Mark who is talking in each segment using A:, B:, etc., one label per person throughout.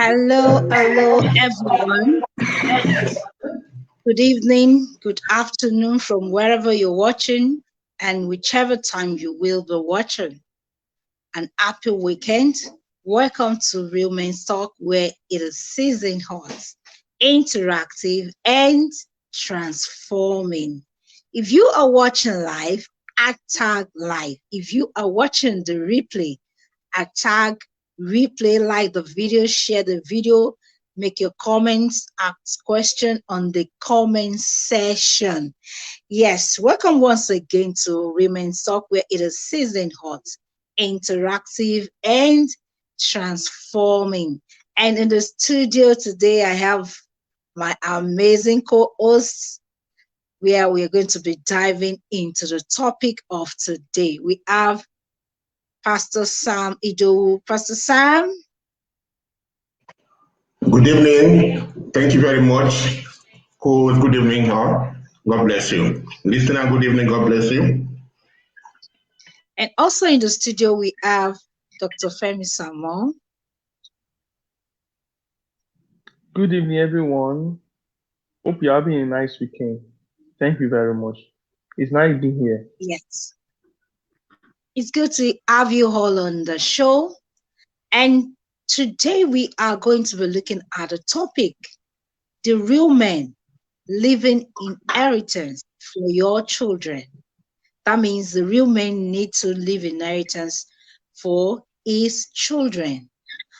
A: Hello, everyone. Good evening, good afternoon from wherever you're watching and whichever time you will be watching. An happy weekend. Welcome to Real Men's Talk, where it is season hot, interactive, and transforming. If you are watching live, tag live. If you are watching the replay, tag replay, like the video, share the video, make your comments, ask question on the comment section. Yes, welcome once again to Women's Talk, where it is season hot, interactive, and transforming. And in the studio today, I have my amazing co-hosts, where we are going to be diving into the topic of today. We have Pastor Sam Idowu. Pastor Sam.
B: Good evening. Thank you very much. Good evening, all. God bless you. Listener, good evening. God bless you.
A: And also in the studio, we have Dr. Femi Samon.
C: Good evening, everyone. Hope you're having a nice weekend. Thank you very much. It's nice being here.
A: Yes. It's good to have you all on the show. And today we are going to be looking at a topic, the real men leaving inheritance for your children. That means the real men need to leave inheritance for his children.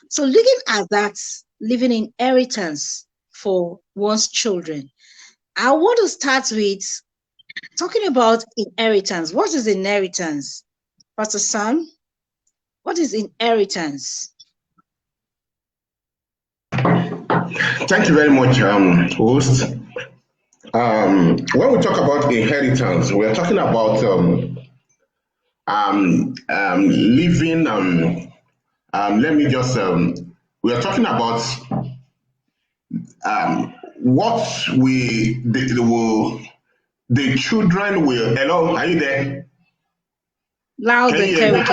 A: So looking at that, leaving inheritance for one's children, I want to start with talking about inheritance. What is inheritance? Pastor Sam, what is inheritance?
B: Thank you very much, host. When we talk about inheritance, we are talking about living. Let me just. We are talking about what the children will. Hello, are you there?
A: Loud and clear.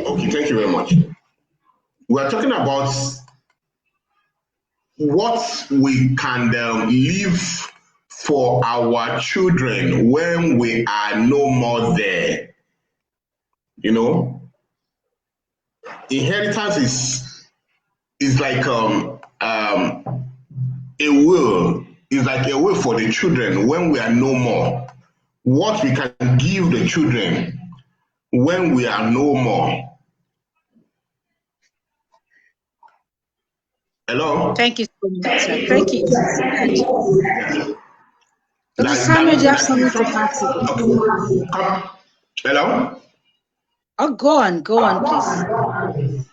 B: Okay, thank you very much. We are talking about what we can leave for our children when we are no more there. You know, inheritance is like a will. It's like a will for the children when we are no more. What we can give the children when we are no more. Hello?
A: Thank you so much, sir. Thank you. Dr. Samuel, do you have something to add?
B: Hello?
A: Oh, go on, please.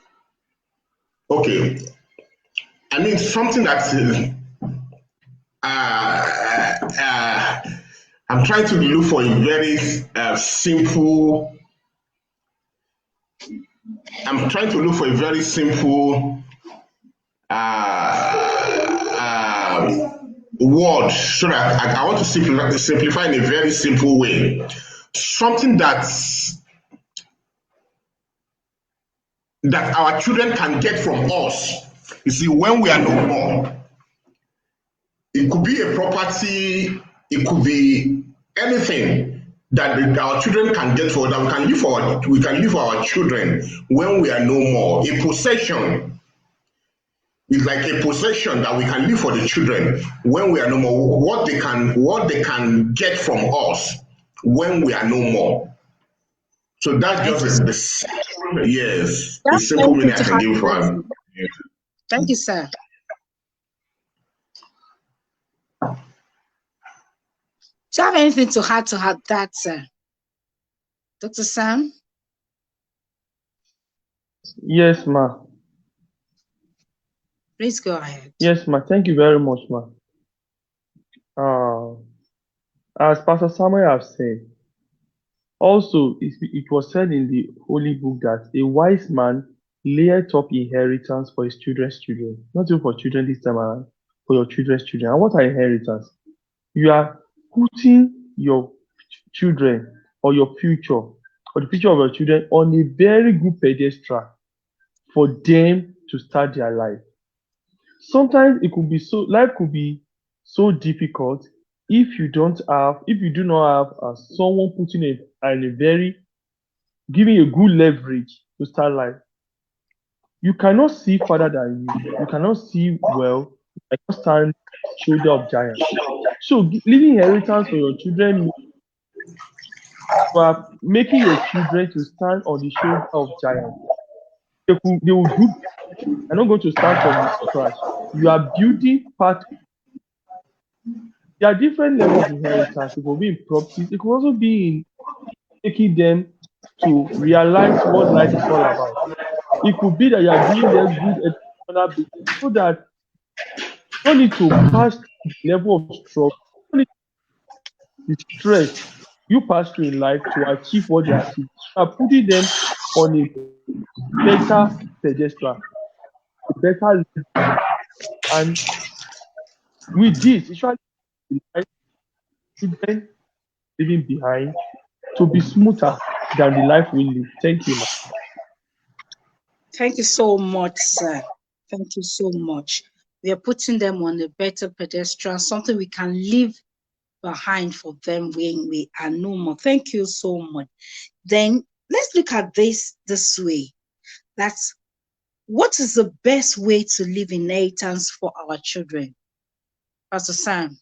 B: Okay. I mean, something that's I'm trying to look for a very simple. I'm trying to look for a very simple word so that I want to simplify in a very simple way. Something that our children can get from us. You see, when we are no more, it could be a property, it could be anything that our children can get for that we can leave for our children when we are no more. A possession is like a possession that we can leave for the children when we are no more. What they can get from us when we are no more. So that's just the simple meaning I can give for them.
A: Thank you, sir. Do you have anything to add that, sir? Dr. Sam?
C: Yes, ma.
A: Please go ahead.
C: Yes, ma. Thank you very much, ma. As Pastor Samuel have said, also it was said in the Holy Book that a wise man layeth up inheritance for his children's children. Not even for children this time around, for your children's children. And what are inheritance? You are putting your children or your future or the future of your children on a very good pedestal for them to start their life. Sometimes it could be so life could be so difficult if you do not have someone putting it in a very giving a good leverage to start life. You cannot see further than you. You cannot see well. You cannot stand shoulder of giants. So leaving inheritance for your children means you are making your children to stand on the shoulder of giants. They will do. They're not going to start from the scratch. You are building part. There are different levels of inheritance. It could be in properties. It could also be in taking them to realize what life is all about. It could be that you are giving them good educational basis so that you don't need to pass the level of struggle, you don't need the stress you pass through in life to achieve what they achieve. You are putting them on a better pedestal, a better level. And with this, usually life children leaving behind to be smoother than the life we live. Thank you, ma'am.
A: Thank you so much, sir. Thank you so much. We are putting them on a better pedestal, something we can leave behind for them when we are no more. Thank you so much. Then let's look at this way. That's what is the best way to leave inheritance for our children? Pastor Sam,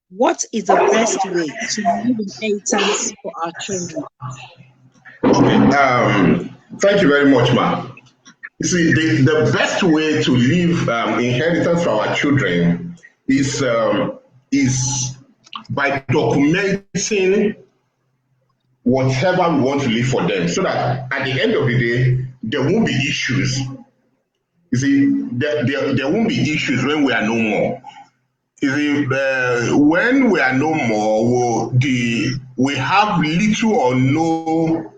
A: what is the best way to leave inheritance for our children?
B: Okay. Thank you very much, ma. You see, the best way to leave inheritance for our children is by documenting whatever we want to leave for them, so that at the end of the day, there won't be issues. You see, there won't be issues when we are no more. You see, when we are no more, we have little or no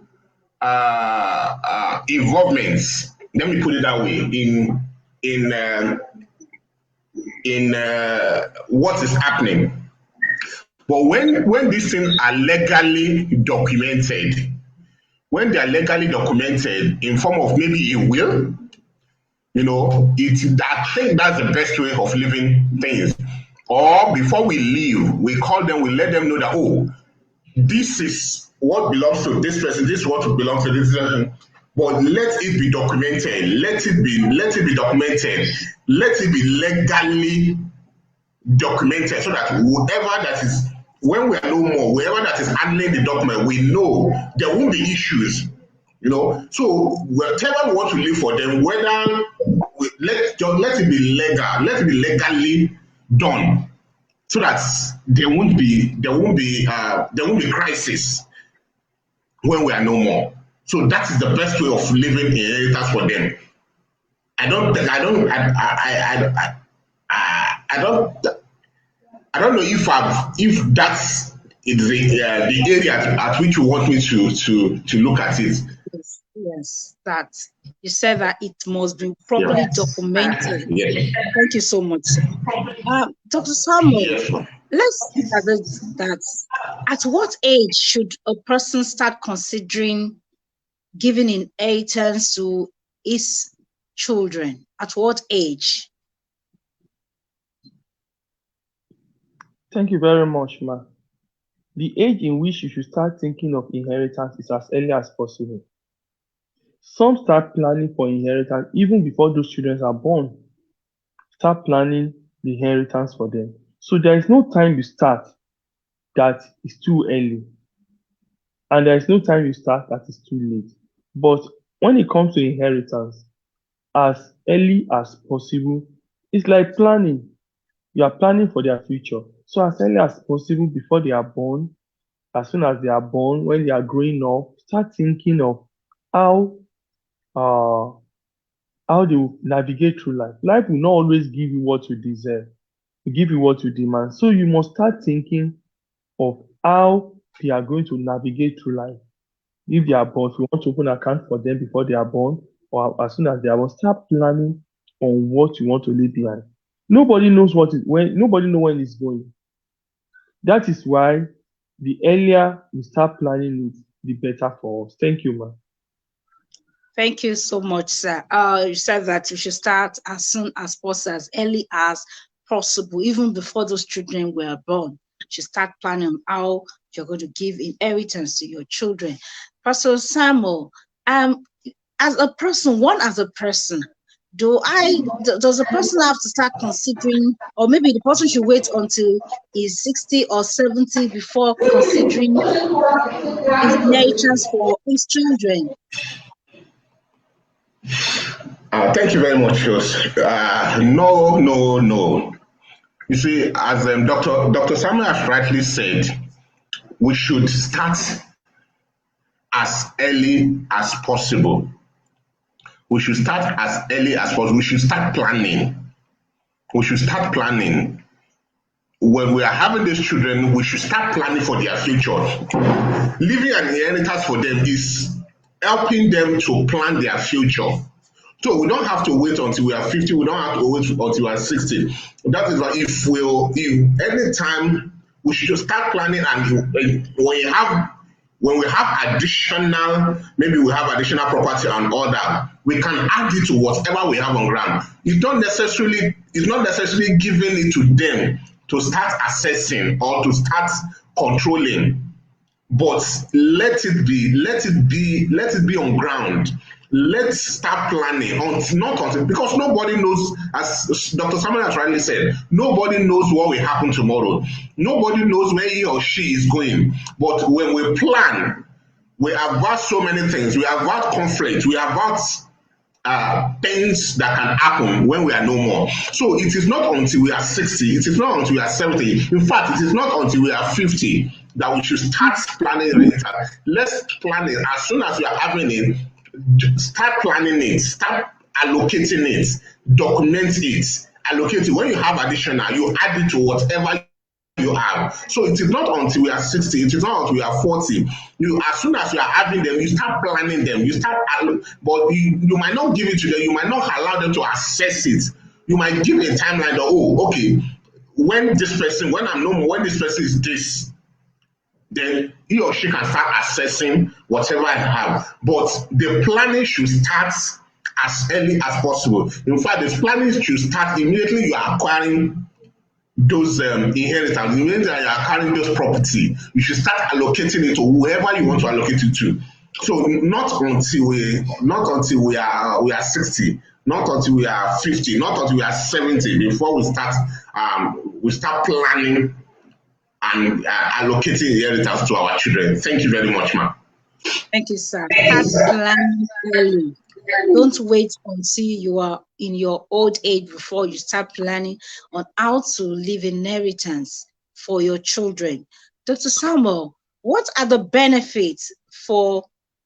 B: involvements. Let me put it that way in what is happening. But when these things are legally documented, when they are legally documented in form of maybe a will, I think that's the best way of living things. Or before we leave, we call them, we let them know that, oh, this is what belongs to this person, this is what belongs to this person. But let it be documented. Let it be documented. Let it be legally documented, so that whoever that is, when we are no more, whoever that is handling the document, we know there won't be issues. So whatever we want to leave for them, whether let it be legal, let it be legally done, so that there won't be crisis when we are no more. So that is the best way of living inheritance for them. I don't know if that's the area at which you want me to look at it.
A: Yes, that you said that it must be properly documented.
B: Yes.
A: Thank you so much, sir. Dr. Samuel,
B: Yes.
A: let's look at that. At what age should a person start considering giving inheritance to his children? At what age?
C: Thank you very much, ma. The age in which you should start thinking of inheritance is as early as possible. Some start planning for inheritance even before those children are born. Start planning the inheritance for them. So there is no time you start that is too early. And there is no time you start that is too late. But when it comes to inheritance, as early as possible, it's like planning. You are planning for their future. So as early as possible before they are born, as soon as they are born, when they are growing up, start thinking of how uh how they will navigate through life. Life will not always give you what you deserve, will give you what you demand. So you must start thinking of how they are going to navigate through life. If they are born, if you want to open an account for them before they are born, or as soon as they are born, start planning on what you want to leave behind. Nobody knows nobody knows when it's going. That is why the earlier we start planning it, the better for us. Thank you, man.
A: Thank you so much, sir. You said that you should start as soon as possible, as early as possible, even before those children were born. You should start planning how you're going to give inheritance to your children. Pastor Samuel, as a person, does a person have to start considering, or maybe the person should wait until he's 60 or 70 before considering his inheritance for his children?
B: Thank you very much, Jos. No, no, no. You see, as Dr. Samuel has rightly said, we should start as early as possible. We should start as early as possible. We should start planning. We should start planning. When we are having these children, we should start planning for their future. Leaving an inheritance for them is helping them to plan their future. So we don't have to wait until we are 50. We don't have to wait until we are 60. That is why if any time we should start planning, and when we have additional, maybe we have additional property and all that, we can add it to whatever we have on ground. It's not necessarily giving it to them to start assessing or to start controlling, but let it be on ground. Let's start planning because nobody knows, as Dr. Samuel has rightly said, nobody knows what will happen tomorrow. Nobody knows where he or she is going. But when we plan, we avert so many things. We avert conflict. We avert things that can happen when we are no more. So it is not until we are 60, it is not until we are 70. In fact, it is not until we are 50 that we should start planning later. Let's plan it as soon as we are having it. Start planning it, start allocating it, document it, allocate it. When you have additional, you add it to whatever you have. So it is not until we are 60, it is not until we are 40. As soon as you are having them, you start planning them, but you might not give it to them, you might not allow them to assess it. You might give a timeline that, okay, when this person is this, then he or she can start assessing whatever I have. But the planning should start as early as possible. In fact, the planning should start immediately you are acquiring those inheritance, immediately you are acquiring those property. You should start allocating it to whoever you want to allocate it to. So not until we are 60, not until we are 50, not until we are 70 before we start planning and allocating inheritance to our children. Thank you very much, ma'am.
A: Thank you, sir. Start planning early. Don't wait until you are in your old age before you start planning on how to leave inheritance for your children. Dr. Samuel, what are the benefits for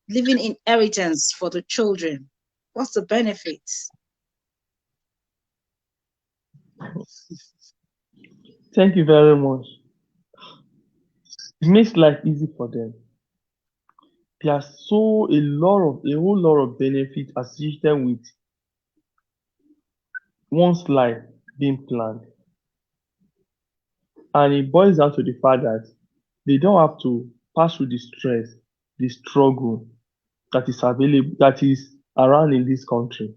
A: leaving inheritance for the children? What's the benefits?
C: Thank you very much. It makes life easy for them. There's a whole lot of benefits associated with one's life being planned. And it boils down to the fact that they don't have to pass through the stress, the struggle that is around in this country.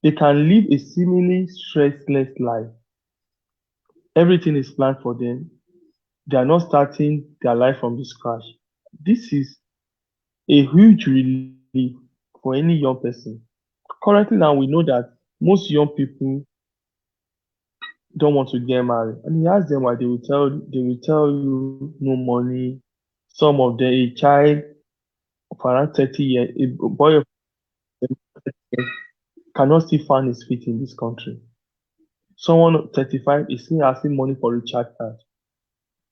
C: They can live a seemingly stressless life. Everything is planned for them. They are not starting their life from the scratch. This is a huge relief for any young person. Currently now we know that most young people don't want to get married. And you ask them why, they will tell you no money. Some of them, a child of around 30 years, a boy of 30 years cannot still find his feet in this country. Someone 35 is still asking money for a child card.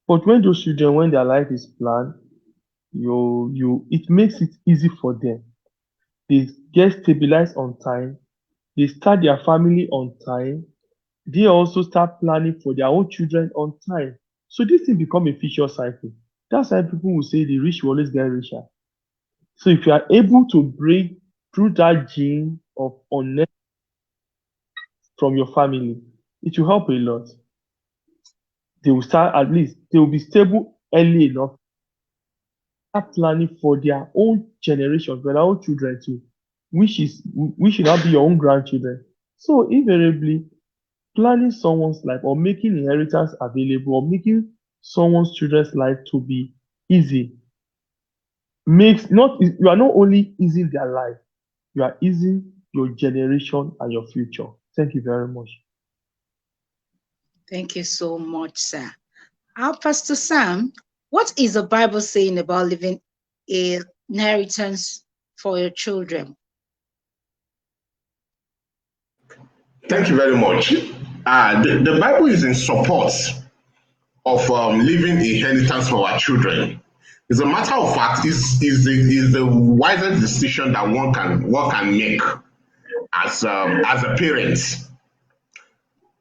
C: But when those children, when their life is planned, it makes it easy for them. They get stabilized on time. They start their family on time. They also start planning for their own children on time. So this thing become a vicious cycle. That's why people will say the rich will always get richer. So if you are able to break through that gene of honesty from your family, it will help a lot. They will be stable early enough, start planning for their own generation, for their own children too. which should not be your own grandchildren. So invariably, planning someone's life or making inheritance available or making someone's children's life to be easy you are not only easing their life, you are easing your generation and your future. Thank you very much.
A: Thank you so much, sir. Pastor Sam, what is the Bible saying about leaving an inheritance for your children?
B: Thank you very much. The Bible is in support of leaving inheritance for our children. As a matter of fact, is the wisest decision that one can make as a parent.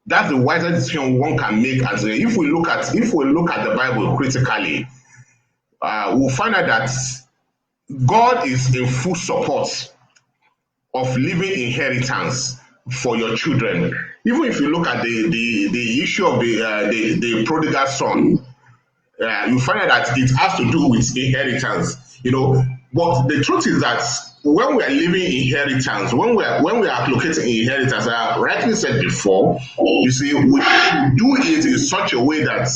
B: That's the wisest decision one can make if we look at the Bible critically, we'll find out that God is in full support of leaving inheritance for your children. Even if you look at the issue of the prodigal son, you find out that it has to do with inheritance, But the truth is that when we are leaving inheritance, when we are allocating inheritance, I rightly said before, you see, we should do it in such a way that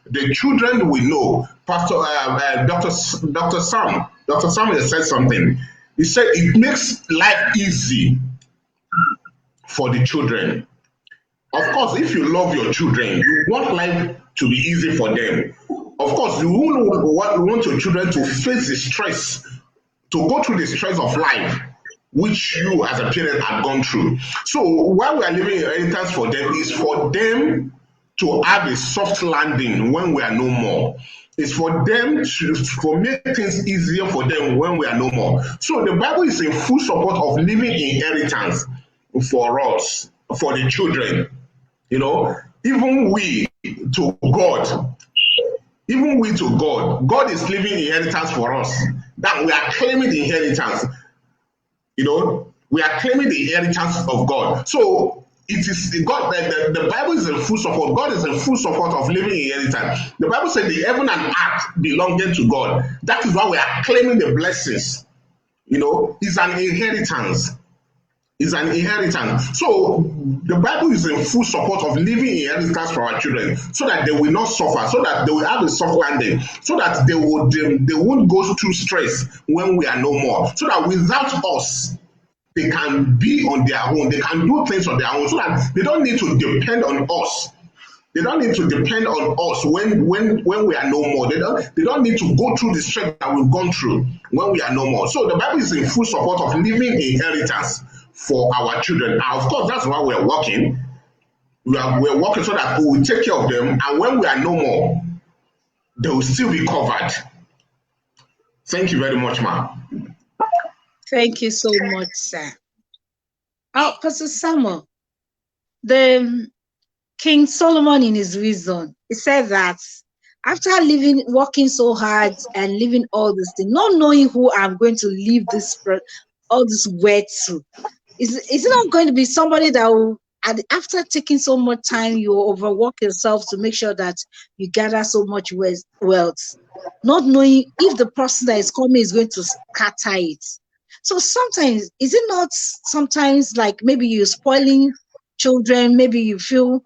B: the children will know. Dr. Sam has said something. He said it makes life easy for the children. Of course, if you love your children, you want life to be easy for them. Of course, you want your children to face the stress, to go through the stress of life, which you as a parent have gone through. So while we are leaving inheritance for them, is for them to have a soft landing when we are no more. It's for them to make things easier for them when we are no more. So the Bible is in full support of leaving inheritance for us, for the children. Even we to God, God is leaving inheritance for us. That we are claiming the inheritance. We are claiming the inheritance of God. So it is God. The Bible is in full support. God is in full support of leaving inheritance. The Bible says the heaven and earth belonging to God. That is why we are claiming the blessings. It's an inheritance. It's an inheritance. So the Bible is in full support of leaving inheritance for our children, so that they will not suffer, so that they will have a soft landing, so that they won't go through stress when we are no more, so that without us they can be on their own, they can do things on their own, so that they don't need to depend on us. They don't need to depend on us when we are no more. They don't need to go through the stress that we've gone through when we are no more. So the Bible is in full support of leaving inheritance for our children. And of course, that's why we're working. We're working so that we will take care of them, and when we are no more, they will still be covered. Thank you very much, ma'am.
A: Thank you so much, sir. Pastor Samuel, the King Solomon in his wisdom, he said that after working so hard and living all this thing, not knowing who I'm going to leave all this wealth to, is it not going to be somebody that will, after taking so much time, you overwork yourself to make sure that you gather so much wealth, not knowing if the person that is coming is going to scatter it. So sometimes, is it not sometimes like maybe you're spoiling children? Maybe you feel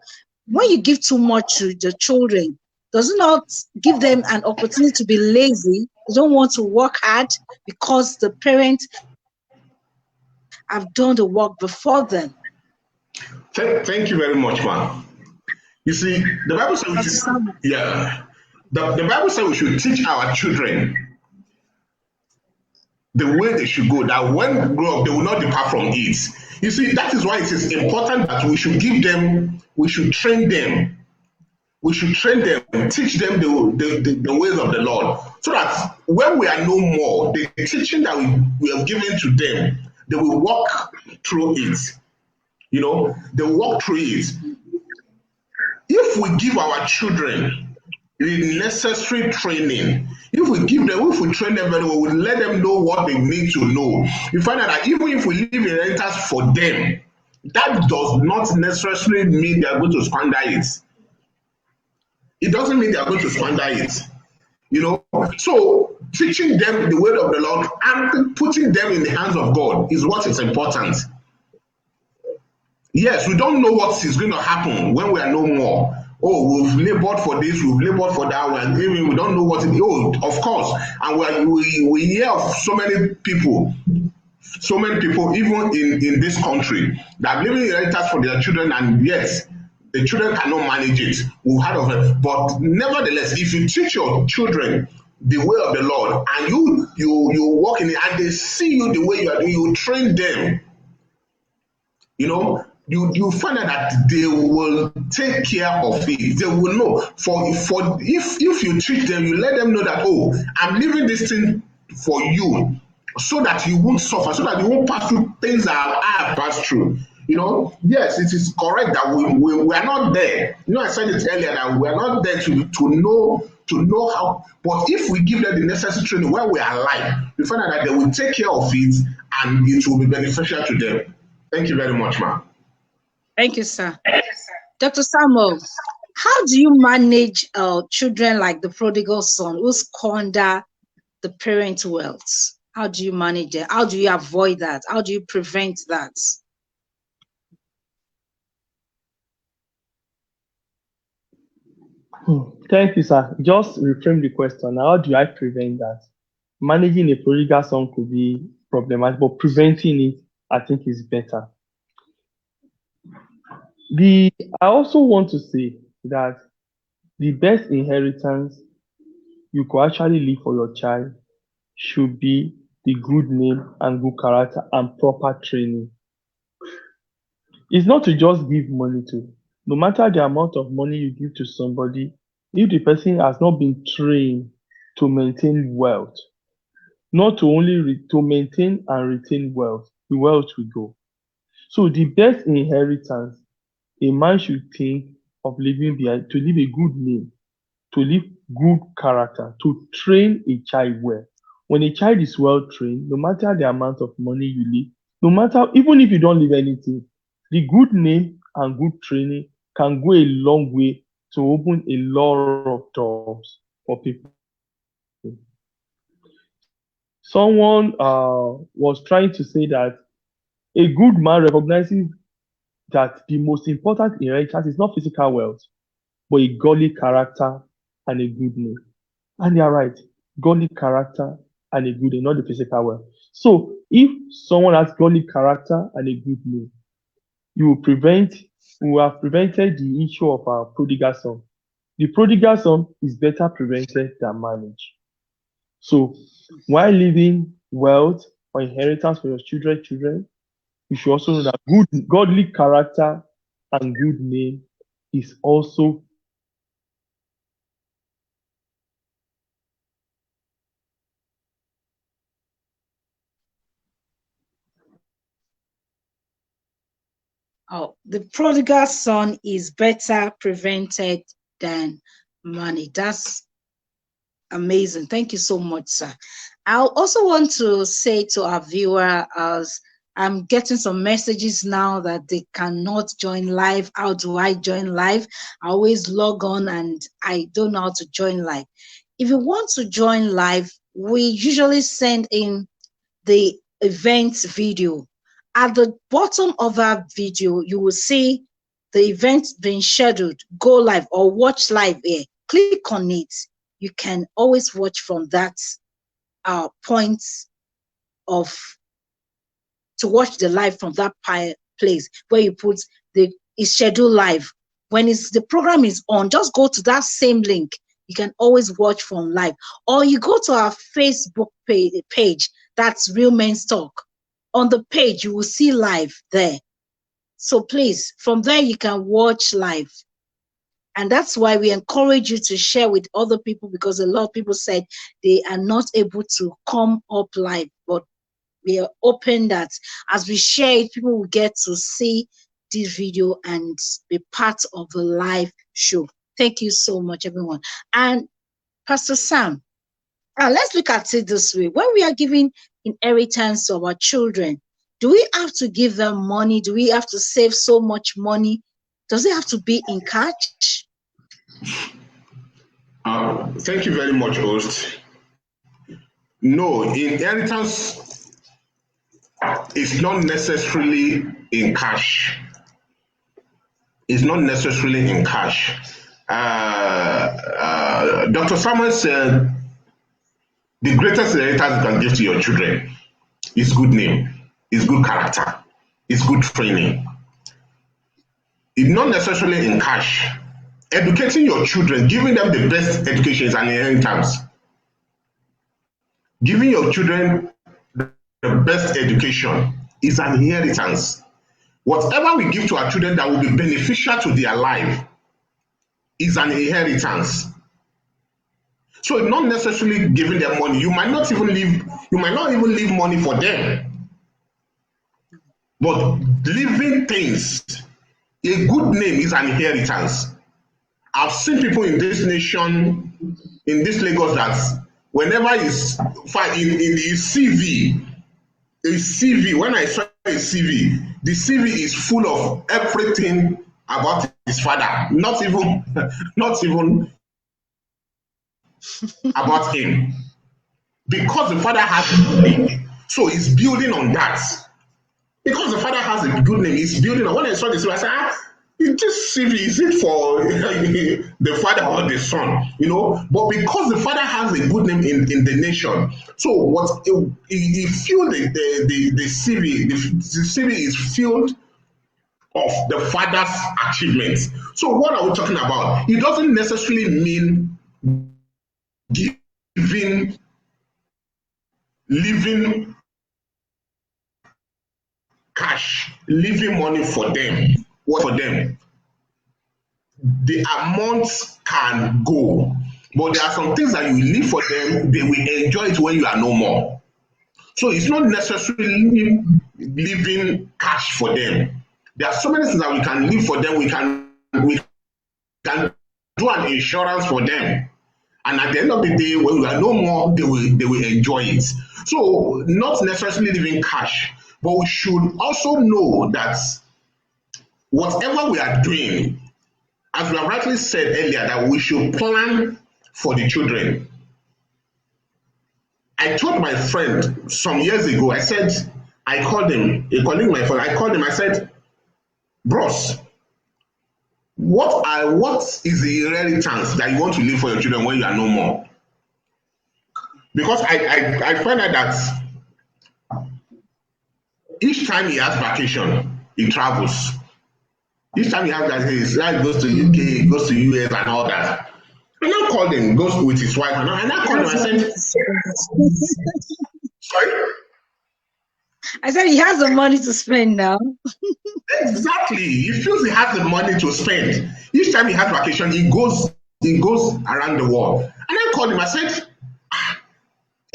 A: when you give too much to the children, does it not give them an opportunity to be lazy? They don't want to work hard because the parent have done the work before them.
B: Thank you very much, ma'am. You see, the Bible says we should, the Bible says we should teach our children the way they should go, that when they grow up, they will not depart from it. You see, that is why it is important that we should train them. We should train them, teach them the ways of the Lord, so that when we are no more, the teaching that we have given to them, they will walk through it. They walk through it. If we give our children the necessary training, if we train them very well, we let them know what they need to know. You find out that even if we leave inheritance for them, that does not necessarily mean they are going to squander it. It doesn't mean they are going to squander it. So teaching them the word of the Lord and putting them in the hands of God is what is important. Yes, we don't know what is going to happen when we are no more. Oh, we've labored for this, we've labored for that, we don't know what it is. Oh, of course. And we hear of so many people, even in this country, that are leaving inheritance for their children, and yes, the children cannot manage it. We've heard of it. But nevertheless, if you teach your children the way of the Lord, and you walk in it, and they see you the way you are doing, you train them, you find out that they will take care of it. They will know. For if you treat them, you let them know that, oh, I'm leaving this thing for you, so that you won't suffer, so that you won't pass through things that I have passed through. Yes, it is correct that we are not there. I said it earlier that we are not there to know how. But if we give them the necessary training while we are alive, we find out that they will take care of it, and it will be beneficial to them. Thank you very much, ma'am.
A: Thank you, sir. Dr. Samuel, how do you manage children like the prodigal son who squander the parent wealth? How do you manage that? How do you avoid that? How do you prevent that?
C: Thank you, sir. Just reframe the question. How do I prevent that? Managing a prodigal son could be problematic, but preventing it, I think, is better. I also want to say that the best inheritance you could actually leave for your child should be the good name and good character and proper training. It's not to just give money to. No matter the amount of money you give to somebody, if the person has not been trained to maintain wealth, not to only to maintain and retain wealth, the wealth will go. So the best inheritance a man should think of leaving behind, to leave a good name, to leave good character, to train a child well. When a child is well trained, no matter the amount of money you leave, even if you don't leave anything, the good name and good training can go a long way to open a lot of doors for people. Someone was trying to say that a good man recognizes that the most important inheritance is not physical wealth, but a godly character and a good name. And they are right. Godly character and a good name, not the physical wealth. So if someone has godly character and a good name, we have prevented the issue of our prodigal son. The prodigal son is better prevented than managed. So while leaving wealth or inheritance for your children, you should also know that good, godly character and good name is also
A: the prodigal son is better prevented than money. That's amazing. Thank you so much, sir. I also want to say to our viewer, as I'm getting some messages now that they cannot join live. How do I join live? I always log on and I don't know how to join live. If you want to join live, we usually send in the event video. At the bottom of our video, you will see the event being scheduled, go live or watch live here. Click on it. You can always watch from that point to watch the live from that place where you put it's scheduled live. When the program is on, just go to that same link. You can always watch from live, or you go to our Facebook page. That's Real Men's Talk. On the page, you will see live there. So please, from there, you can watch live. And that's why we encourage you to share with other people, because a lot of people said they are not able to come up live. But we are open that as we share it, people will get to see this video and be part of the live show. Thank you so much, everyone. And Pastor Sam, let's look at it this way. When we are giving inheritance to our children, do we have to give them money? Do we have to save so much money? Does it have to be in cash?
B: Thank you very much, host. No, inheritance is not necessarily in cash. It's not necessarily in cash. Dr. Samuel said the greatest inheritance you can give to your children is good name, is good character, is good training. It's not necessarily in cash. Educating your children, giving them the best education is an inheritance. Giving your children the best education is an inheritance. Whatever we give to our children that will be beneficial to their life is an inheritance. So not necessarily giving them money. You might not even leave money for them. But leaving things, a good name is an inheritance. I've seen people in this nation, in this Lagos, that whenever it's in the CV, when I saw a CV, the CV is full of everything about his father, not even about him. Because the father has a good name, so he's building on that. Because the father has a good name, he's building on. When I saw this, I said, this CV, is it for the father or the son? But because the father has a good name in the nation, so what he filled the CV, the CV is filled of the father's achievements. So what are we talking about? It doesn't necessarily mean leaving cash, leaving money for them. What for them? The amounts can go, but there are some things that you leave for them, they will enjoy it when you are no more. So it's not necessarily leaving cash for them. There are so many things that we can leave for them. We can do an insurance for them, and at the end of the day, when we are no more, they will enjoy it. So not necessarily leaving cash, but we should also know that whatever we are doing, as we have rightly said earlier, that we should plan for the children. I told my friend some years ago, I said, I called him, a colleague, my friend, I called him, I said, bros, what is the inheritance that you want to leave for your children when you are no more? Because I find out that each time he has vacation, he travels. Each time he has that, he goes to UK, goes to US and all that. And I called him, goes with his wife, and I called him, I said, sorry?
A: I said he has the money to spend now.
B: Exactly. He feels he has the money to spend. Each time he has vacation, he goes around the world. And I called him, I said,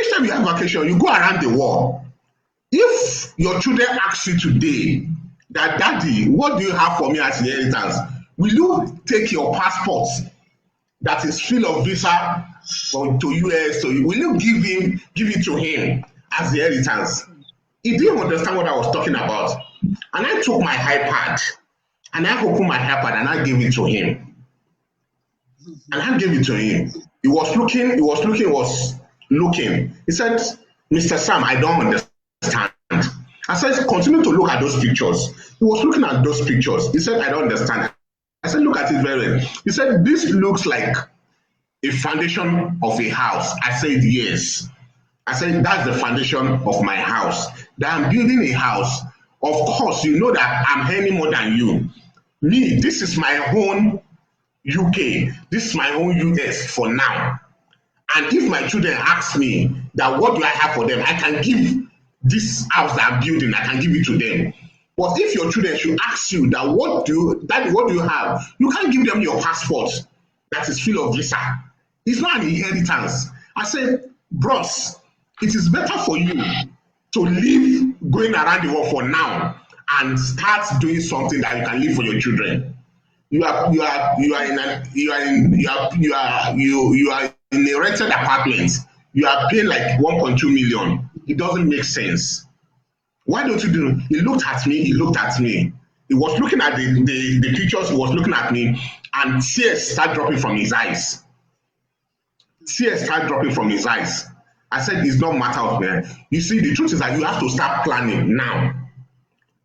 B: each time you have vacation, you go around the world. If your children ask you today that, Daddy, what do you have for me as inheritance? Will you take your passport that is full of visa to US? Will you give it to him as the inheritance? He didn't understand what I was talking about. And I took my iPad and I opened my iPad and I gave it to him. He was looking. He said, Mr. Sam, I don't understand. I said, continue to look at those pictures. He was looking at those pictures. He said, I don't understand. I said, look at it very well. He said, this looks like a foundation of a house. I said, yes. I said, that's the foundation of my house. That I'm building a house. Of course, you know that I'm earning more than you. Me, this is my own UK. This is my own US for now. And if my children ask me that what do I have for them, I can give this house that I'm building, I can give it to them. But if your children should ask you that what do you have, you can't give them your passport that is full of visa. It's not an inheritance. I said, bros, it is better for you to leave going around the world for now and start doing something that you can leave for your children. You are in a rented apartment. You are paying like 1.2 million. It doesn't make sense. Why don't you do it? He looked at me. He was looking at the pictures. He was looking at me, and tears started dropping from his eyes. I said it's not matter of you see, the truth is that you have to start planning now.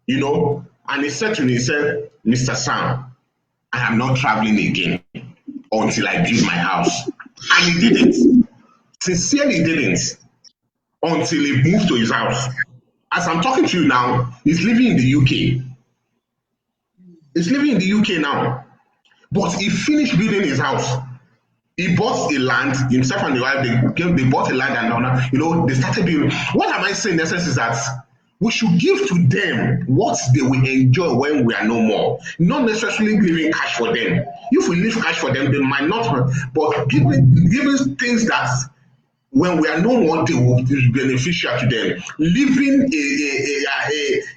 B: And he said to me, he said, Mr. Sam, I am not traveling again until I build my house. And he didn't. Sincerely didn't until he moved to his house. As I'm talking to you now, he's living in the UK. He's living in the UK now. But he finished building his house. He bought a land, himself and the wife, they bought a land and they started building. What am I saying in essence is that we should give to them what they will enjoy when we are no more. Not necessarily giving cash for them. If we leave cash for them, they might not, but giving things that when we are no more, they will be beneficial to them. Leaving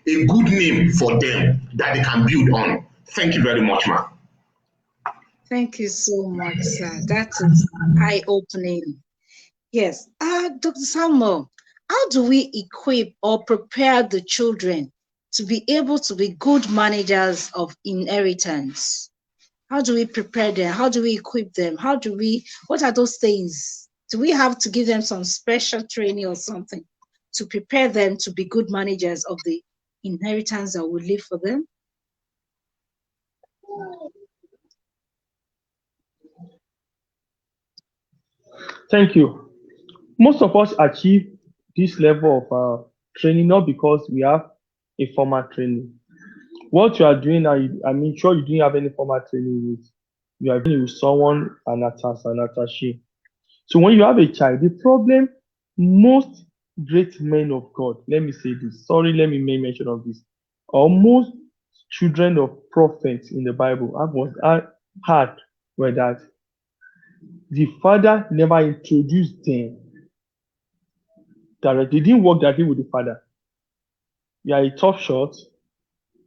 B: a good name for them that they can build on. Thank you very much, ma'am.
A: Thank you so much, sir. That is eye-opening. Yes. Dr. Samuel, how do we equip or prepare the children to be able to be good managers of inheritance? How do we prepare them? How do we equip them? What are those things? Do we have to give them some special training or something to prepare them to be good managers of the inheritance that will leave for them?
C: Thank you. Most of us achieve this level of training not because we have a formal training. What you are doing now, I'm sure you didn't have any formal training with. You are doing with someone, an attaché. So when you have a child, the problem, most great men of God, let me say this, sorry, let me make mention of this, or most children of prophets in the Bible had were that the father never introduced them directly. They didn't work directly with the father. You are a top shot,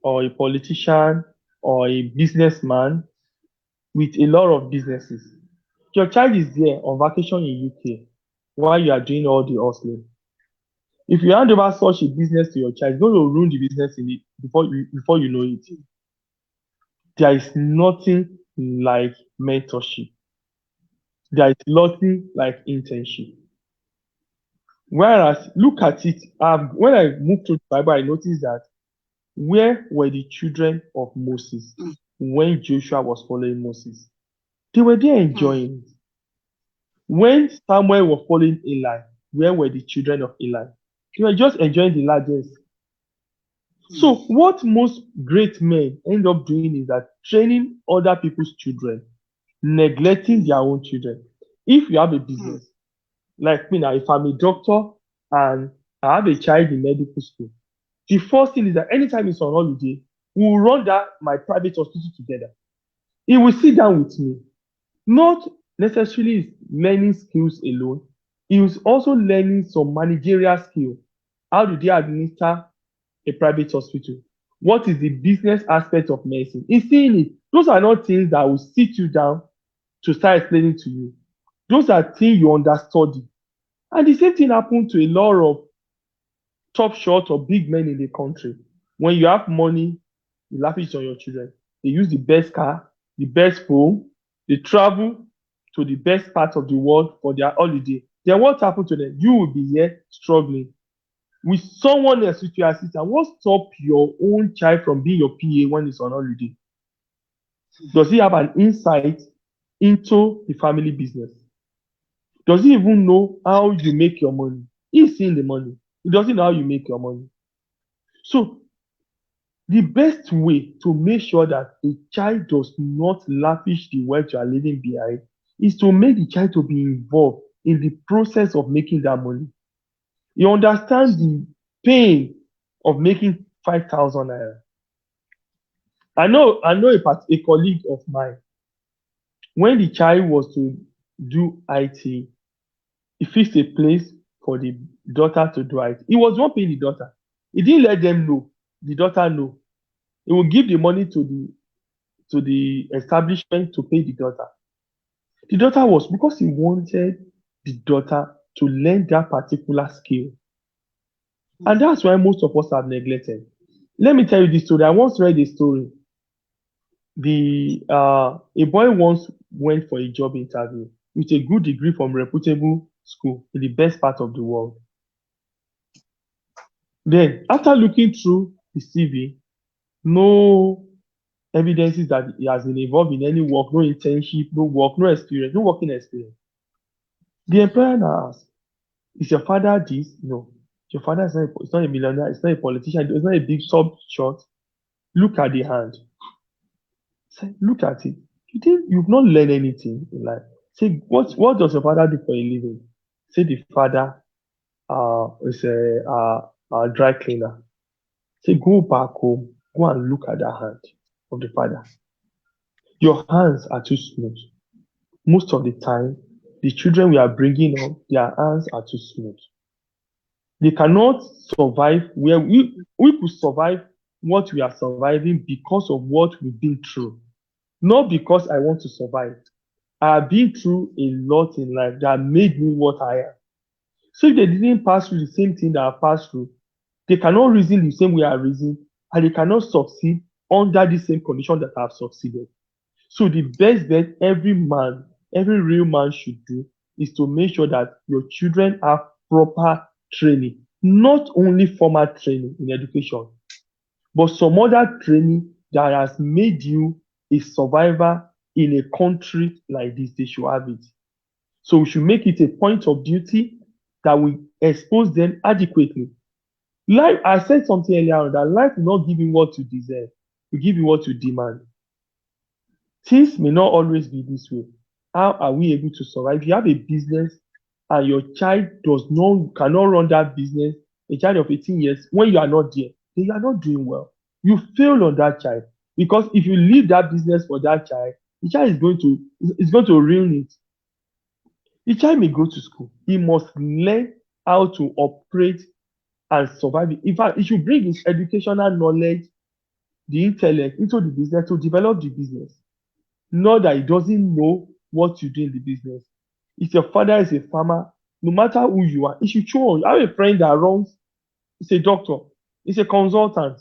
C: or a politician, or a businessman with a lot of businesses. Your child is there on vacation in UK while you are doing all the hustling. If you hand over such a business to your child, it's going to ruin the business before you know it. There is nothing like mentorship. There is nothing like internship. Whereas, look at it, when I moved through the Bible, I noticed that where were the children of Moses when Joshua was following Moses? They were there enjoying it. When Samuel was following Eli, where were the children of Eli? They were just enjoying the largesse. So what most great men end up doing is that training other people's children, neglecting their own children. If you have a business, like me now, if I'm a doctor and I have a child in medical school, the first thing is that anytime it's on holiday, we'll run my private hospital together. He will sit down with me, not necessarily learning skills alone. He was also learning some managerial skills. How do they administer a private hospital? What is the business aspect of medicine? He's seeing it. Those are not things that will sit you down to start explaining to you. Those are things you understudy. And the same thing happened to a lot of top shots or big men in the country. When you have money, you lavish on your children. They use the best car, the best phone, they travel to the best part of the world for their holiday. Then what happened to them? You will be here struggling with someone else with your assistant. What stop your own child from being your PA when it's on holiday? Does he have an insight into the family business? Does he even know how you make your money? He's seeing the money. He doesn't know how you make your money. So the best way to make sure that a child does not lavish the wealth you are leaving behind is to make the child to be involved in the process of making that money. You understand the pain of making 5,000 naira. I know a colleague of mine, when the child was to do IT, he fixed a place for the daughter to do it. He was not paying the daughter. He didn't let them know. The daughter know. He will give the money to the establishment to pay the daughter. The daughter was because he wanted the daughter to learn that particular skill. And that's why most of us have neglected. Let me tell you this story. I once read a story. A boy once went for a job interview with a good degree from reputable school in the best part of the world. Then, after looking through his CV, no evidences that he has been involved in any work, no internship, no work, no experience, no working experience. The employer now asks, is your father this? No. Your father is not a millionaire, it's not a politician, it's not a big top shot. Look at the hand. Say, look at it. You've not learned anything in life. Say, what does your father do for a living? Say the father is a dry cleaner. Say, go back home, go and look at the hand of the father. Your hands are too smooth. Most of the time, the children we are bringing up, their hands are too smooth. They cannot survive where we could survive what we are surviving because of what we've been through. Not because I want to survive. I have been through a lot in life that made me what I am. So if they didn't pass through the same thing that I passed through, they cannot reason the same way I reason, and they cannot succeed under the same condition that I've succeeded. So the best bet every real man should do is to make sure that your children have proper training, not only formal training in education, but some other training that has made you a survivor in a country like this. They should have it. So we should make it a point of duty that we expose them adequately. Life, I said something earlier on, that life will not give you what you deserve, it will give you what you demand. Things may not always be this way. How are we able to survive? If you have a business and your child cannot run that business, a child of 18 years, when you are not there, then you are not doing well. You fail on that child. Because if you leave that business for that child, the child is going to ruin it. The child may go to school. He must learn how to operate and survive. In fact, he should bring his educational knowledge, the intellect into the business to develop the business. Not that he doesn't know what to do in the business. If your father is a farmer, no matter who you are, he should show. I have a friend that he's a doctor, he's a consultant,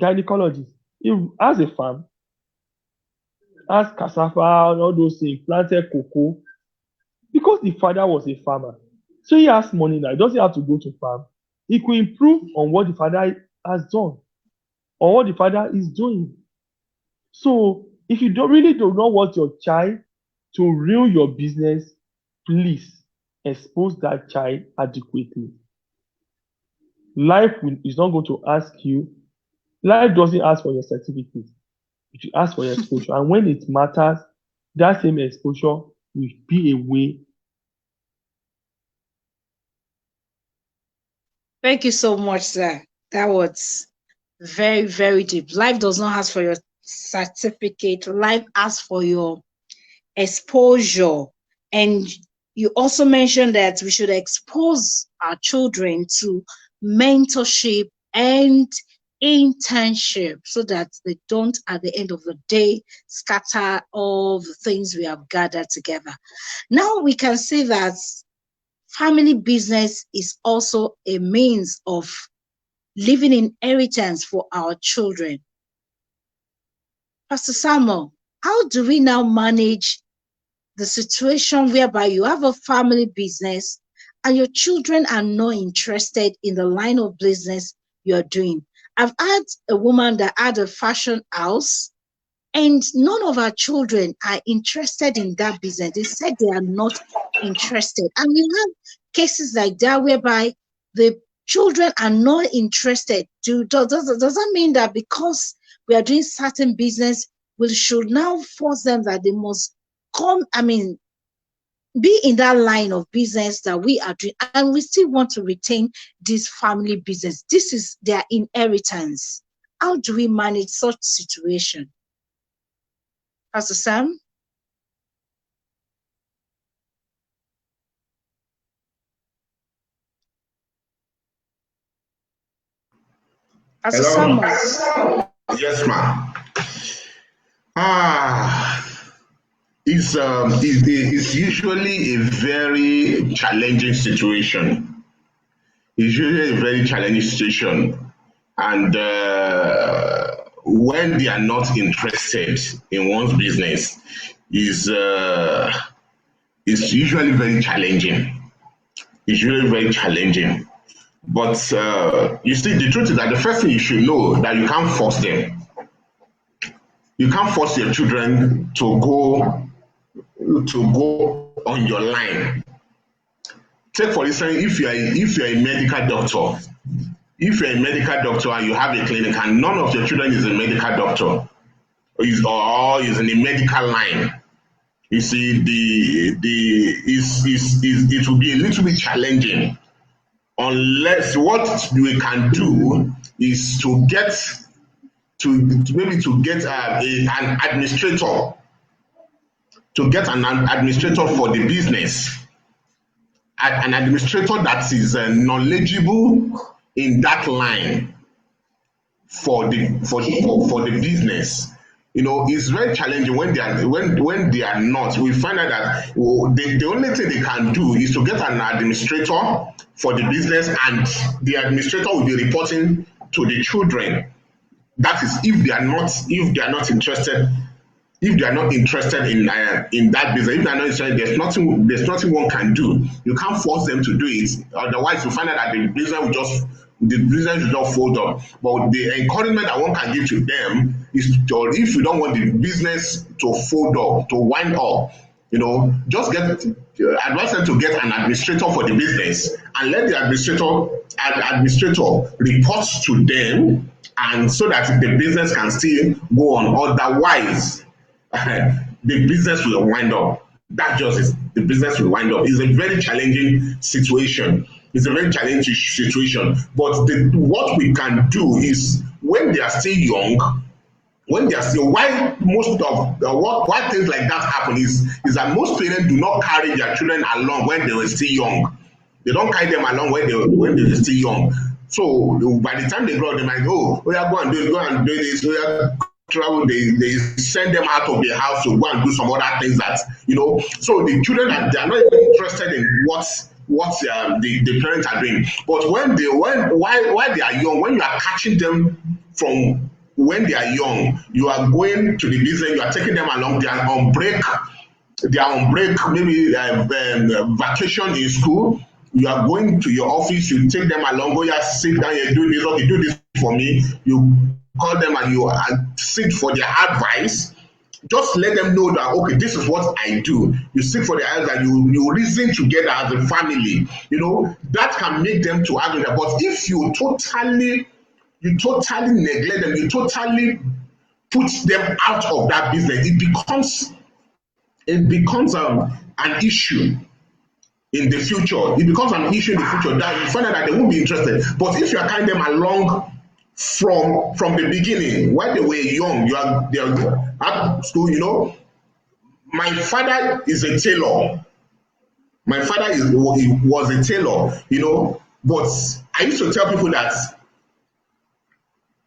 C: gynecologist. He has a farm, has cassava, all those things, planted cocoa, because the father was a farmer. So he has money now. He doesn't have to go to farm. He could improve on what the father has done or what the father is doing. So if you don't want your child to ruin your business, please expose that child adequately. Life is not going to ask you. Life doesn't ask for your certificate. It will ask for your exposure. And when it matters, that same exposure will be a way.
A: Thank you so much, sir. That was very, very deep. Life does not ask for your certificate. Life asks for your exposure. And you also mentioned that we should expose our children to mentorship and internship so that they don't, at the end of the day, scatter all the things we have gathered together. Now we can see that family business is also a means of leaving inheritance for our children. Pastor Samuel, how do we now manage the situation whereby you have a family business and your children are not interested in the line of business you're doing? I've had a woman that had a fashion house and none of our children are interested in that business. They said they are not interested. And we have cases like that whereby the children are not interested. Does that mean that because we are doing certain business, we should now force them that they must be in that line of business that we are doing, and we still want to retain this family business? This is their inheritance. How do we manage such situation? Pastor Sam? Pastor Samuel?
B: Yes, ma'am. It's usually a very challenging situation. It's usually a very challenging situation. And when they are not interested in one's business, is usually very challenging. It's really very challenging. But you see, the truth is that the first thing you should know that you can't force them. You can't force your children to go on your line. Take for instance, if you're a medical doctor, and you have a clinic and none of your children is a medical doctor or is in a medical line, you see, it will be a little bit challenging unless what we can do is to get an administrator for the business, an administrator that is knowledgeable in that line for the business. You know, it's very challenging when they are not. We find out that the only thing they can do is to get an administrator for the business, and the administrator will be reporting to the children. That is if they are not interested. If they are not interested in that business, if they are not interested, there's nothing one can do. You can't force them to do it. Otherwise, you find out that the business will just fold up. But the encouragement that one can give to them is to, if you don't want the business to fold up, to wind up, you know, just advise them to get an administrator for the business and let the administrator report to them, and so that the business can still go on. Otherwise, the business will wind up. That just is, the business will wind up. It's a very challenging situation. But what we can do is, when they are still young, why most of why things like that happen is that most parents do not carry their children along when they were still young. They don't carry them along when they were still young. So by the time they grow up, they might go and do this, travel, they send them out of their house to go and do some other things that, you know. So the children, they are not even interested in what the parents are doing. But while they are young, when you are catching them from when they are young, you are going to the business, you are taking them along, they are on break, maybe vacation in school. You are going to your office, you take them along, go here, sit down here, do this, okay, do this for me. You call them and you seek for their advice. Just let them know that, okay, this is what I do. You seek for their advice and you reason together as a family. You know, that can make them to argue that. But if you totally neglect them, you totally put them out of that business, it becomes an issue in the future. It becomes an issue in the future that you find out that they won't be interested. But if you are carrying them along from the beginning, when they were young, they are at school, you know. My father is a tailor. My father was a tailor, you know. But I used to tell people that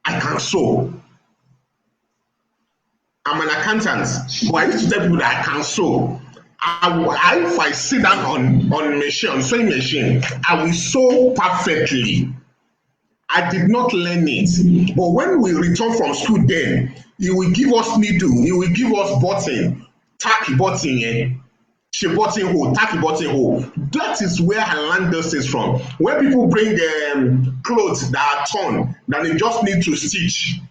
B: I can sew. I'm an accountant, but I used to tell people that I can sew. If I sit down on sewing machine, I will sew perfectly. I did not learn it. But when we return from school, then he will give us needle, he will give us button, tack button, she button hole, tack button hole. That is where I learned those things from. When people bring clothes that are torn, that they just need to stitch,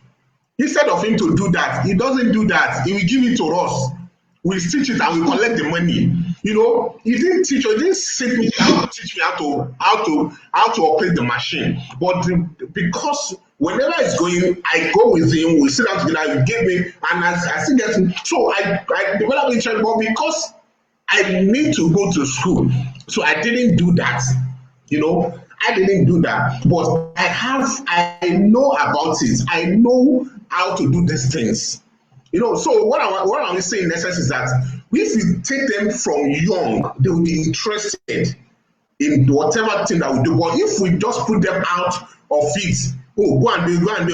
B: instead of him to do that, he doesn't do that. He will give it to us. We stitch it and we collect the money. You know, he didn't sit me down to teach me how to operate the machine. But because whenever it's going, I go with him, we sit down together, he gave me, and I still get him. So I developed interest, but because I need to go to school, so I didn't do that. You know, I didn't do that. But I know about it. I know how to do these things. You know, so what I'm saying in essence is that if we take them from young, they will be interested in whatever thing that we do. But if we just put them out of it, go and do, and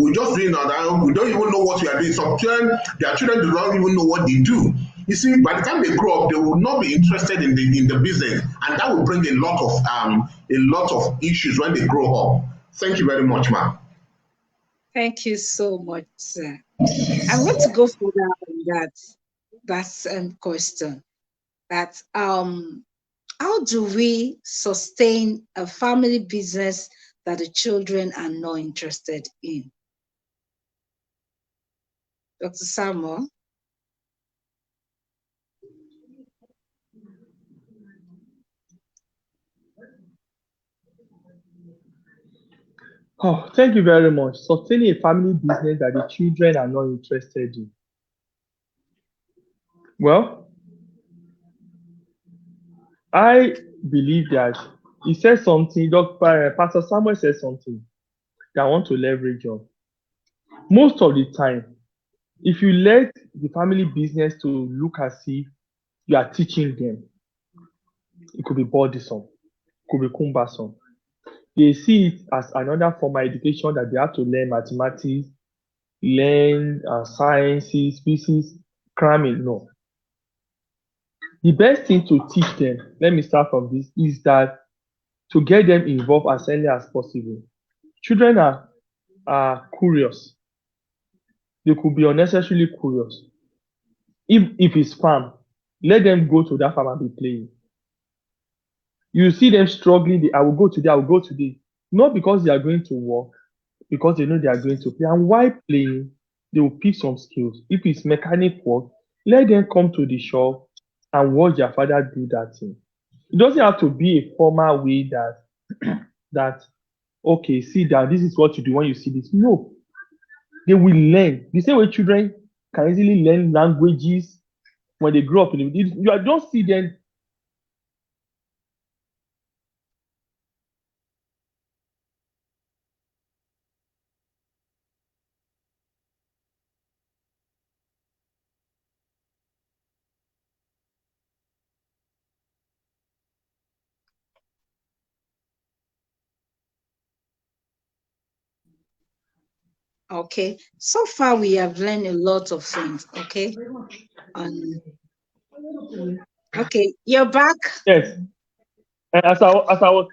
B: we just doing that, we don't even know what we are doing. Some children, their children do not even know what they do. You see, by the time they grow up, they will not be interested in the business, and that will bring a lot of issues when they grow up. Thank you very much, ma'am.
A: Thank you so much, sir. I want to go further on that question. That How do we sustain a family business that the children are not interested in? Dr. Samuel?
C: Oh, thank you very much. Sustaining a family business that the children are not interested in. Well, I believe that he said something, Pastor Samuel said something that I want to leverage on. Most of the time, if you let the family business to look as if you are teaching them, it could be burdensome, it could be cumbersome. They see it as another formal education that they have to learn mathematics, learn sciences, physics, cramming. No. The best thing to teach them, let me start from this, is that to get them involved as early as possible. Children are curious. They could be unnecessarily curious. If it's farm, let them go to that farm and be playing. You see them struggling, I will go today, I will go today. Not because they are going to work, because they know they are going to play. And while playing, they will pick some skills. If it's mechanic work, let them come to the shop and watch their father do that thing. It doesn't have to be a formal way that okay, see that this is what you do when you see this. No, they will learn. The same way children can easily learn languages when they grow up. You don't see them.
A: Okay, so far we have learned a lot of things. Okay, okay, you're back.
C: Yes, and as I was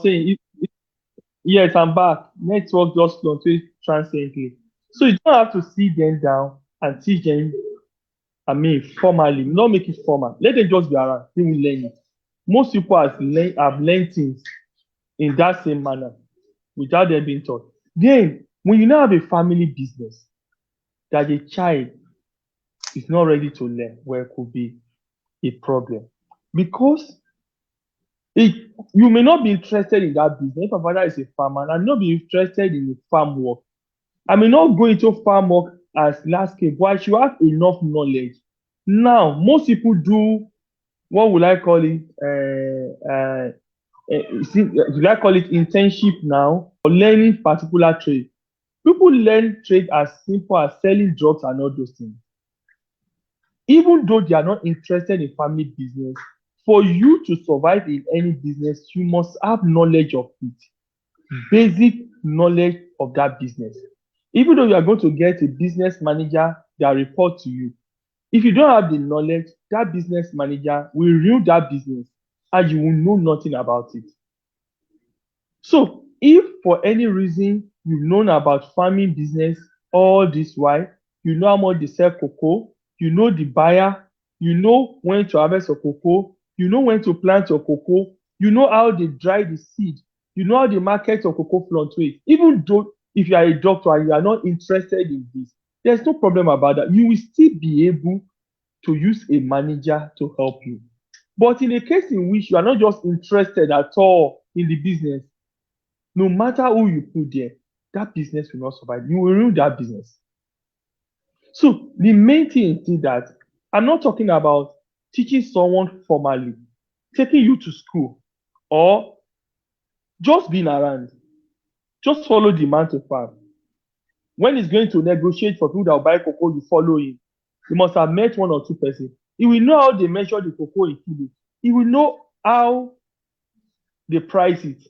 C: saying, yes, I'm back. Network just fluctuates transiently. So you don't have to sit them down and teach them, formally. Not make it formal. Let them just be around. They will learn it. Most people have learned things in that same manner without them being taught. Then, when you now have a family business that a child is not ready to learn, where it could be a problem. Because you may not be interested in that business. If my father is a farmer, I may not be interested in the farm work. I may not go into farm work as last scale, but I should have enough knowledge. Now, most people do, what would I call it? Would I call it internship now or learning particular trade? People learn trade as simple as selling drugs and all those things. Even though they are not interested in family business, for you to survive in any business, you must have knowledge of it, basic knowledge of that business. Even though you are going to get a business manager that report to you, if you don't have the knowledge, that business manager will ruin that business and you will know nothing about it. So if for any reason you've known about farming business all this while, you know how much they sell cocoa, you know the buyer, you know when to harvest your cocoa, you know when to plant your cocoa, you know how they dry the seed, you know how the market of cocoa fluctuates. Even though if you are a doctor and you are not interested in this, there's no problem about that. You will still be able to use a manager to help you. But in a case in which you are not just interested at all in the business, no matter who you put there, that business will not survive. You will ruin that business. So the main thing is that I'm not talking about teaching someone formally, taking you to school, or just being around. Just follow the man to farm. When he's going to negotiate for people that will buy cocoa, you follow him. You must have met one or two persons. He will know how they measure the cocoa in kilos. He will know how they price it,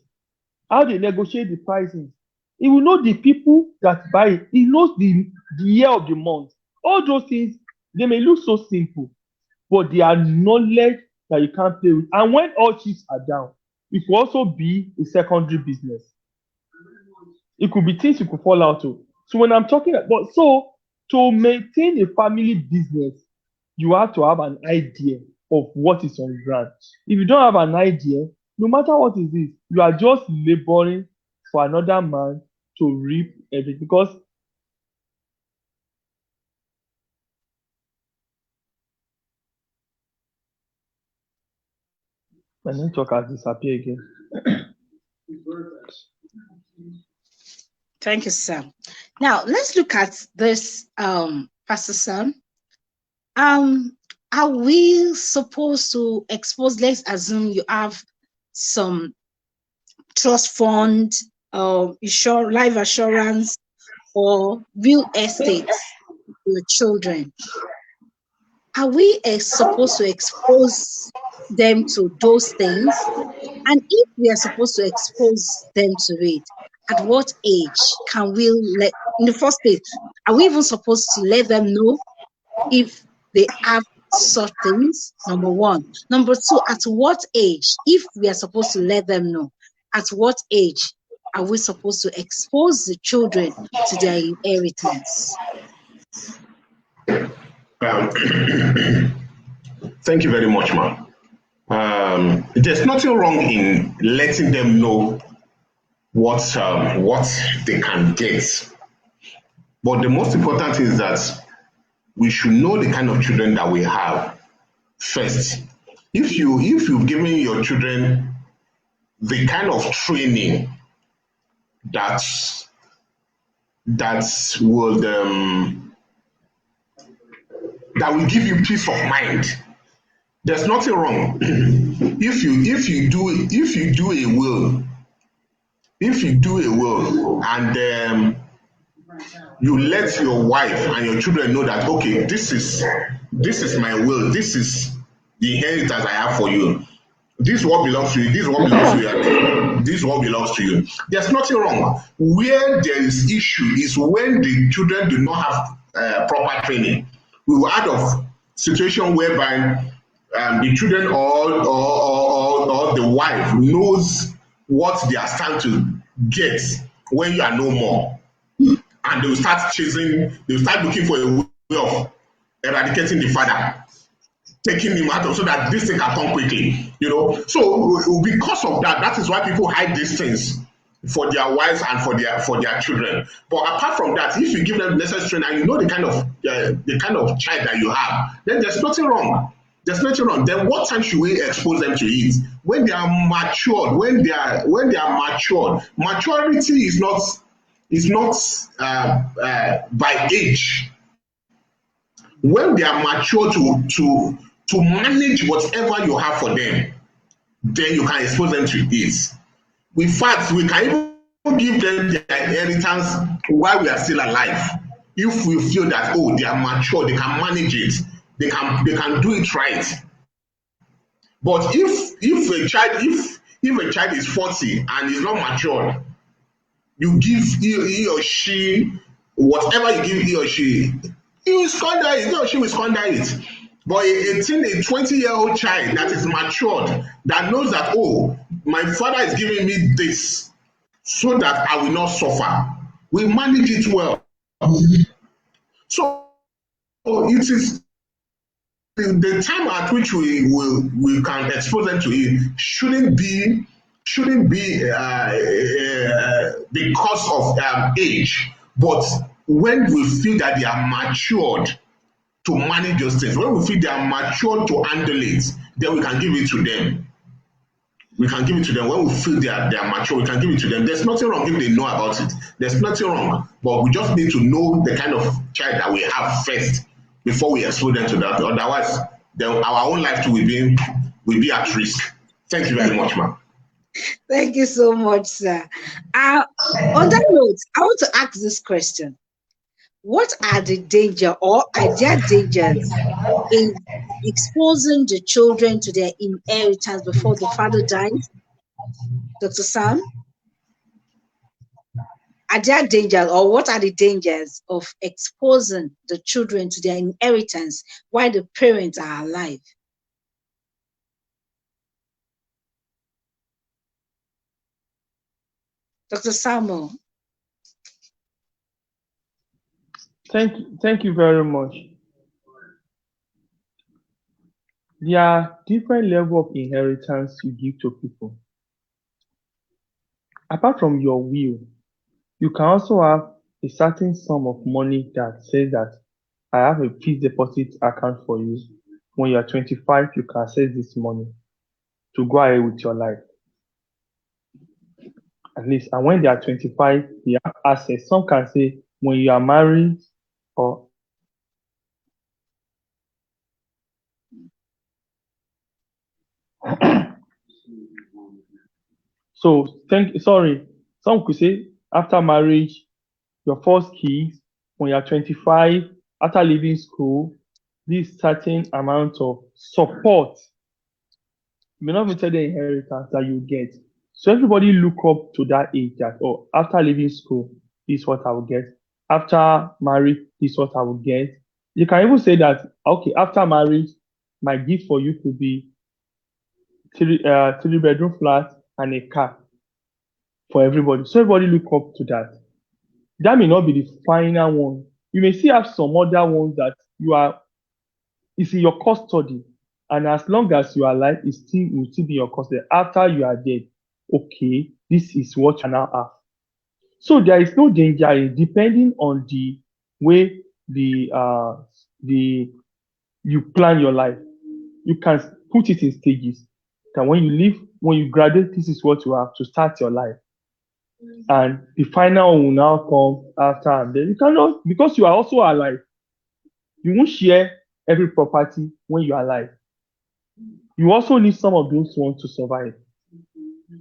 C: how they negotiate the pricing. He will know the people that buy it. He knows the year of the month. All those things, they may look so simple, but they are knowledge that you can't play with. And when all chips are down, it could also be a secondary business. It could be things you could fall out of. So when I'm talking about, so to maintain a family business, you have to have an idea of what is on ground. If you don't have an idea, no matter what it is, you are just laboring for another man to reap everything. Because my network has disappeared again.
A: Thank you, sir. Now let's look at this, Pastor Sam. Are we supposed to expose? Let's assume you have some trust fund, life assurance, or real estate to your children. Are we supposed to expose them to those things? And if we are supposed to expose them to it, at what age can we let, in the first place, are we even supposed to let them know if they have such things? Number one. Number two, at what age, if we are supposed to let them know, at what age are we supposed to expose the children to their inheritance?
B: Thank you very much, ma'am. There's nothing wrong in letting them know what they can get, but the most important thing is that we should know the kind of children that we have first. If you've given your children the kind of training that would that will give you peace of mind, there's nothing wrong. if you do a will, and you let your wife and your children know that, okay, this is my will, this is the inheritance I have for you, this is what belongs to you, this is what belongs to you, this is what belongs to you. There's nothing wrong. Where there is issue is when the children do not have proper training. We will add of situation whereby the children or the wife knows what they are starting to get when you are no more, and they will start looking for a way of eradicating the father, taking him out of, so that this thing can come quickly, So because of that, that is why people hide these things for their wives and for their children. But apart from that, if you give them necessary training and you know the kind of child that you have, then there's nothing wrong. There's nothing wrong. Then what time should we expose them to it? When they are matured. When they are matured. Maturity is not by age. When they are mature to manage whatever you have for them, then you can expose them to it. In fact, we can even give them their inheritance while we are still alive. If we feel that, oh, they are mature, they can manage it, they can do it right. But if a child is 40 and is not mature, you give he or she whatever you give he or she, he will squander it, he or she will squander it. But a 20-year-old child that is matured, that knows that, oh, my father is giving me this so that I will not suffer, we manage it well. So it is the time at which we can expose them to it shouldn't be because of age, but when we feel that they are matured to manage those things, when we feel they are matured to handle it, then we can give it to them. We can give it to them when we feel they are mature. We can give it to them. There's nothing wrong if they know about it. There's nothing wrong, but we just need to know the kind of child that we have first before we expose them to that. Otherwise, then our own life too will be at risk. Thank you very much, ma'am.
A: Thank you so much, sir. On that note, I want to ask this question. What are the danger, or are there dangers in exposing the children to their inheritance before the father dies? Dr. Sam? Are there dangers, or what are the dangers of exposing the children to their inheritance while the parents are alive? Dr. Samuel?
C: Thank you very much. There are different level of inheritance you give to people. Apart from your will, you can also have a certain sum of money that says that I have a fixed deposit account for you. When you are 25, you can access this money to go ahead with your life. At least, and when they are 25, they have access. Some can say when you are married or sorry, some could say after marriage, your first kids, when you are 25, after leaving school, this certain amount of support, you may not even tell the inheritance that you get. So everybody look up to that age that, oh, after leaving school, this is what I will get. After marriage, this is what I will get. You can even say that, okay, after marriage, my gift for you could be three-bedroom flat and a car for everybody. So everybody look up to that. That may not be the final one. You may still have some other ones that it's in your custody. And as long as you are alive, will still be your custody. After you are dead, okay, this is what you now have. So there is no danger depending on the way you plan your life. You can put it in stages. That when you leave, when you graduate, this is what you have to start your life. And the final one will now come after, and then you cannot, because you are also alive. You won't share every property when you are alive. You also need some of those ones to survive.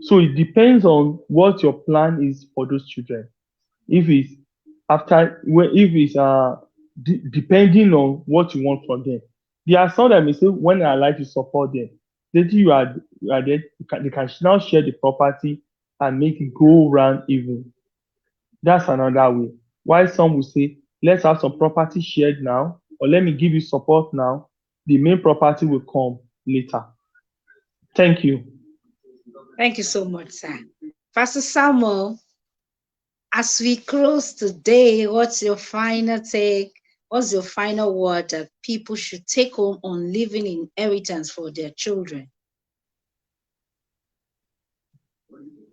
C: So it depends on what your plan is for those children. If it's depending on what you want from them. There are some that may say when I like to support them, then you are dead, they can now share the property and make it go round even. That's another way. Why some will say, let's have some property shared now, or let me give you support now. The main property will come later. Thank you.
A: Thank you so much, sir. Pastor Samuel, as we close today, what's your final take? What's your final word that people should take home on leaving inheritance for their children?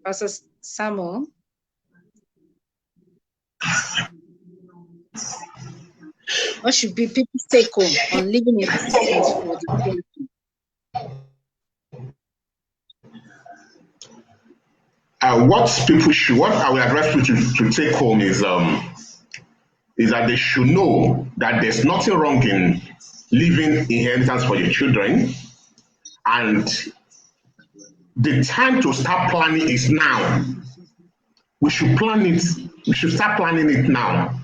A: Pastor Samuel? What should be people's take home on leaving inheritance for their children?
B: What I will address people to take home is that they should know that there's nothing wrong in leaving inheritance for your children, and the time to start planning is now. We should plan it. We should start planning it now.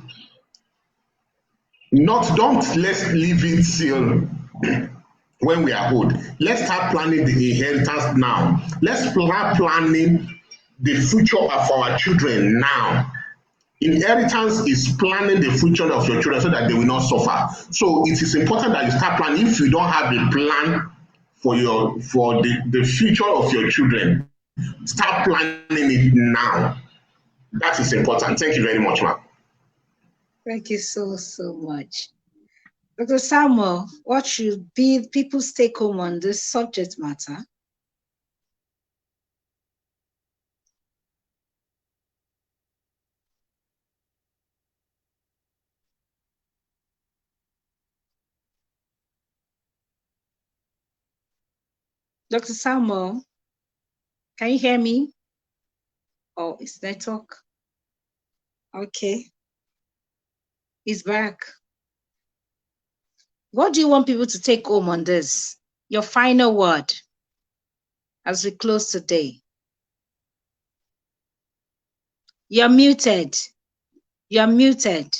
B: Let's leave it till when we are old. Let's start planning the inheritance now. Let's start planning the future of our children now. Inheritance is planning the future of your children so that they will not suffer. So it is important that you start planning. If you don't have a plan for the future of your children, start planning it now. That is important. Thank you very much, ma'am.
A: Thank you so much. Dr. Samuel, what should be people's take home on this subject matter? Dr. Samuel, can you hear me? Oh, it's network. Okay. He's back. What do you want people to take home on this? Your final word as we close today. You're muted. You're muted.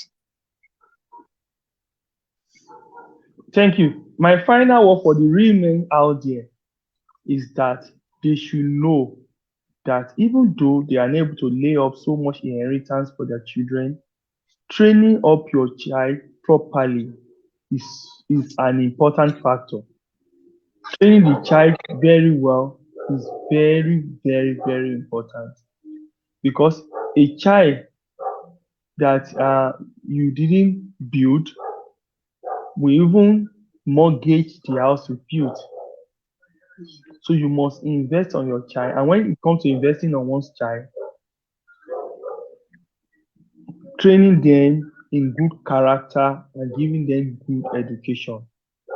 C: Thank you. My final word for the women out there is that they should know that even though they are unable to lay up so much inheritance for their children, training up your child properly is an important factor. Training the child very well is very, very, very important, because a child that you didn't build will even mortgage the house you built. So you must invest on your child. And when it comes to investing on one's child, training them in good character and giving them good education.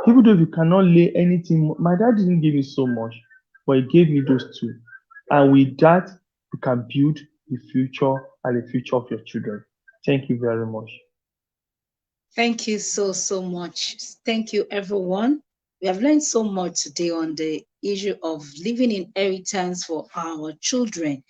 C: Even though you cannot lay anything, my dad didn't give me so much, but he gave me those two. And with that, you can build the future and the future of your children. Thank you very much.
A: Thank you so much. Thank you, everyone. We have learned so much today on the issue of leaving inheritance for our children.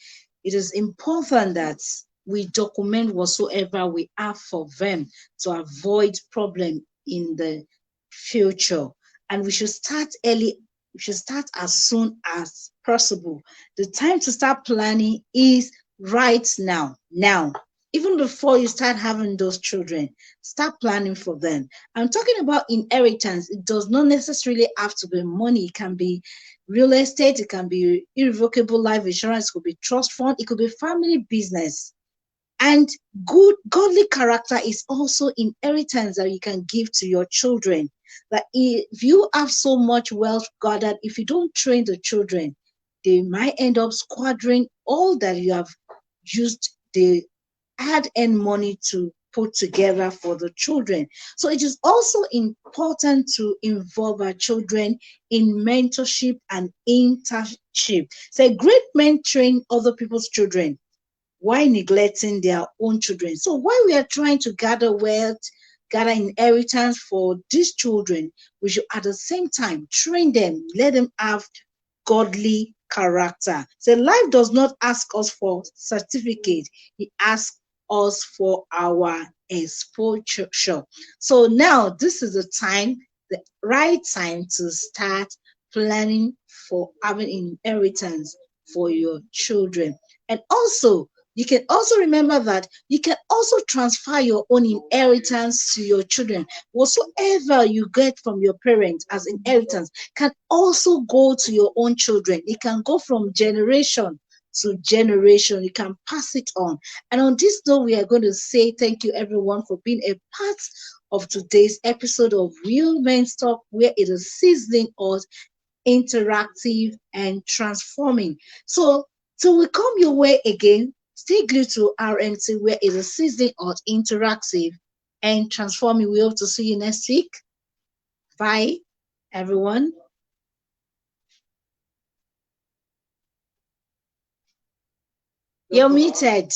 A: It is important that we document whatsoever we have for them to avoid problem in the future. And we should start early. We should start as soon as possible. The time to start planning is right now. Now, even before you start having those children, start planning for them. I'm talking about inheritance. It does not necessarily have to be money. It can be real estate. It can be irrevocable life insurance. It could be trust fund. It could be family business. And good, godly character is also inheritance that you can give to your children. That if you have so much wealth gathered, if you don't train the children, they might end up squandering all that you have used the hard-earned money to put together for the children. So it is also important to involve our children in mentorship and internship. So great men train other people's children. Why neglecting their own children? So while we are trying to gather wealth, gather inheritance for these children, we should at the same time train them, let them have godly character. So life does not ask us for certificate, it asks us for our exposure. So now this is the time, the right time to start planning for having inheritance for your children. And also, you can also remember that you can also transfer your own inheritance to your children. Whatsoever you get from your parents as inheritance can also go to your own children. It can go from generation to generation. You can pass it on. And on this note, we are going to say thank you, everyone, for being a part of today's episode of Real Men's Talk, where it is seasoning us, interactive, and transforming. So, till we come your way again, stay glued to RMT, where it is seasoning us, interactive, and transforming. We hope to see you next week. Bye, everyone. You're muted.